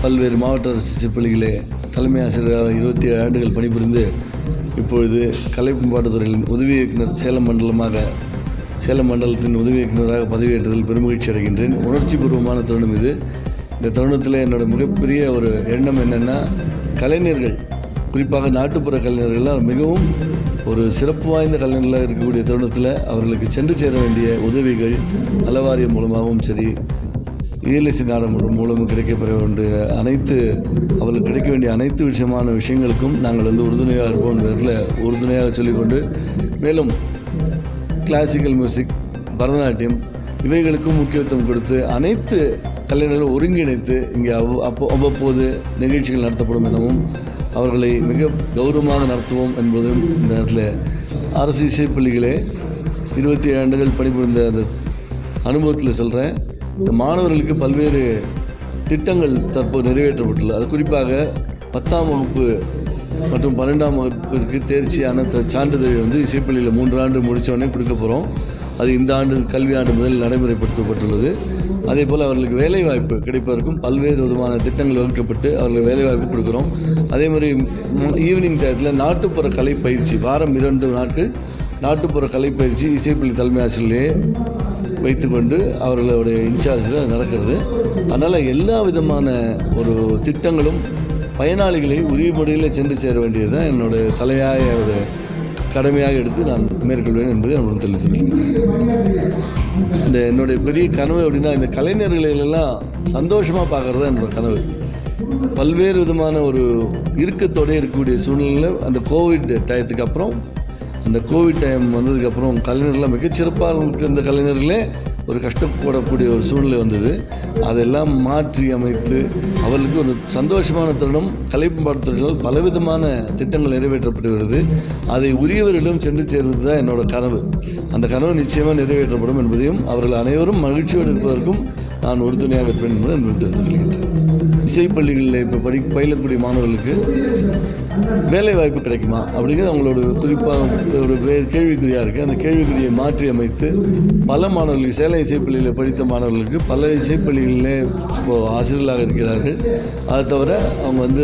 பல்வேறு மாவட்ட அரசு பள்ளிகளே தலைமை ஆசிரியராக 27 ஆண்டுகள் பணிபுரிந்து இப்பொழுது கலை பண்பாட்டுத்துறையின் உதவி இயக்குனர் சேலம் மண்டலத்தின் உதவி இயக்குநராக பதவியேற்றதில் பெருமகிழ்ச்சி அடைகின்றேன். உணர்ச்சி பூர்வமான தருணம் இது. இந்த தருணத்தில் என்னோட மிகப்பெரிய ஒரு எண்ணம் என்னென்னா, கலைஞர்கள், குறிப்பாக நாட்டுப்புற கலைஞர்கள்லாம் மிகவும் ஒரு சிறப்பு வாய்ந்த கலைஞர்களாக இருக்கக்கூடிய தருணத்தில் அவர்களுக்கு சென்று சேர வேண்டிய உதவிகள் நலவாரியம் மூலமாகவும் சரி, இயலிசை நாடகம் மூலமும் கிடைக்கப்பெற வேண்டிய அவர்களுக்கு கிடைக்க வேண்டிய அனைத்து விஷயங்களுக்கும் நாங்கள் உறுதுணையாக இருப்போம் என்பதில் உறுதுணையாக சொல்லிக்கொண்டு, மேலும் கிளாசிக்கல் மியூசிக், பரதநாட்டியம் இவைகளுக்கும் முக்கியத்துவம் கொடுத்து அனைத்து கலைஞர்களும் ஒருங்கிணைத்து இங்கே அவ்வப்போது நிகழ்ச்சிகள் நடத்தப்படும் எனவும் அவர்களை மிக கௌரவமாக நடத்துவோம் என்பதும் இந்த நேரத்தில் அரசு இசைப்பள்ளிகளே 27 ஆண்டுகள் பணிபுரிந்த அந்த அனுபவத்தில் சொல்கிறேன். இந்த மாணவர்களுக்கு பல்வேறு திட்டங்கள் தற்போது நிறைவேற்றப்பட்டுள்ளது. அது குறிப்பாக 10ஆம் வகுப்பு மற்றும் 12ஆம் வகுப்பிற்கு தேர்ச்சியான சான்றிதழ் இசைப்பள்ளியில் 3 ஆண்டு முடித்தவொடனே கொடுக்க போகிறோம். அது இந்த கல்வியாண்டு முதல் நடைமுறைப்படுத்தப்பட்டுள்ளது. அதேபோல் அவர்களுக்கு வேலைவாய்ப்பு கிடைப்பதற்கும் பல்வேறு விதமான திட்டங்கள் வகுக்கப்பட்டு அவர்களுக்கு வேலைவாய்ப்பு கொடுக்குறோம். அதேமாதிரி ஈவினிங் டயத்தில் நாட்டுப்புற கலை பயிற்சி, வாரம் 2 நாட்கள் நாட்டுப்புற கலை பயிற்சி இசைப்பள்ளி தலைமை ஆசிரியர்களே வைத்துக்கொண்டு அவர்களுடைய இன்சார்ஜில் நடக்கிறது. அதனால் எல்லா விதமான ஒரு திட்டங்களும் பயனாளிகளை உரிய முறையில் சென்று சேர வேண்டியது தான் என்னுடைய தலையாய ஒரு கடமையாக எடுத்து நான் மேற்கொள்வேன் என்பதை நான் தெரிவித்துள்ளேன். இந்த என்னுடைய பெரிய கனவு அப்படின்னா, இந்த கலைஞர்களெல்லாம் சந்தோஷமாக பார்க்குறது தான் என்னோடய கனவு. பல்வேறு விதமான ஒரு இறுக்கத்தோடு இருக்கக்கூடிய சூழ்நிலையில் அந்த கோவிட் டயத்துக்கு அப்புறம், அந்த கோவிட் டைம் வந்ததுக்கப்புறம் கலைஞர்கள்லாம் மிகச்சிறப்பாக இருந்த கலைஞர்களே ஒரு கஷ்டப்படக்கூடிய ஒரு சூழ்நிலை வந்தது. அதெல்லாம் மாற்றி அமைத்து அவர்களுக்கு ஒரு சந்தோஷமான தருணம். கலை பண்பாட்டுத்துறையால் பலவிதமான திட்டங்கள் நிறைவேற்றப்பட்டு வருது. அதை உரியவர்களிடம் சென்று சேர்வது தான் என்னோட கனவு. அந்த கனவு நிச்சயமாக நிறைவேற்றப்படும் என்பதையும் அவர்கள் அனைவரும் மகிழ்ச்சியோடு இருப்பதற்கும் நான் உறுதுணையாக இருப்பேன் என்பதை நான் தெரிவித்துக்கொள்கின்றேன். இசைப்பள்ளிகளில் இப்போ பயிலக்கூடிய மாணவர்களுக்கு வேலை வாய்ப்பு கிடைக்குமா அப்படிங்கிறது அவங்களோட குறிப்பாக ஒரு கேள்விக்குறியாக இருக்குது. அந்த கேள்விக்குறியை மாற்றி அமைத்து பல மாணவர்களுக்கு, சேலம் இசைப்பள்ளியில் படித்த மாணவர்களுக்கு பல இசைப்பள்ளிகளிலே இப்போது ஆசிரியர்களாக இருக்கிறார்கள். அதை தவிர அவங்க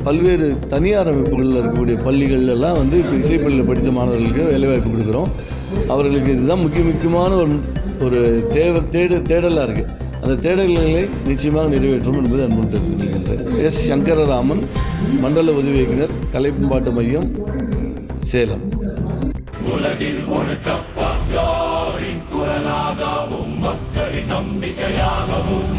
பல்வேறு தனியார் அமைப்புகளில் இருக்கக்கூடிய பள்ளிகள்லாம் இப்போ இசைப்பள்ளியில் படித்த மாணவர்களுக்கு வேலைவாய்ப்பு கொடுக்குறோம். அவர்களுக்கு இதுதான் முக்கியமான ஒரு தேடலாக இருக்குது. அந்த தேடல்களை நிச்சயமாக நிறைவேற்றும் என்பதை அன்புடன் தெரிவித்துக் கொள்கின்றேன். எஸ். சங்கரராமன், மண்டல உதவி இயக்குனர், கலை பண்பாட்டு மையம், சேலம். உலகில் ஒழுக்கப்பாரின் குரலாகவும் மக்களின் நம்பிக்கையாகவும்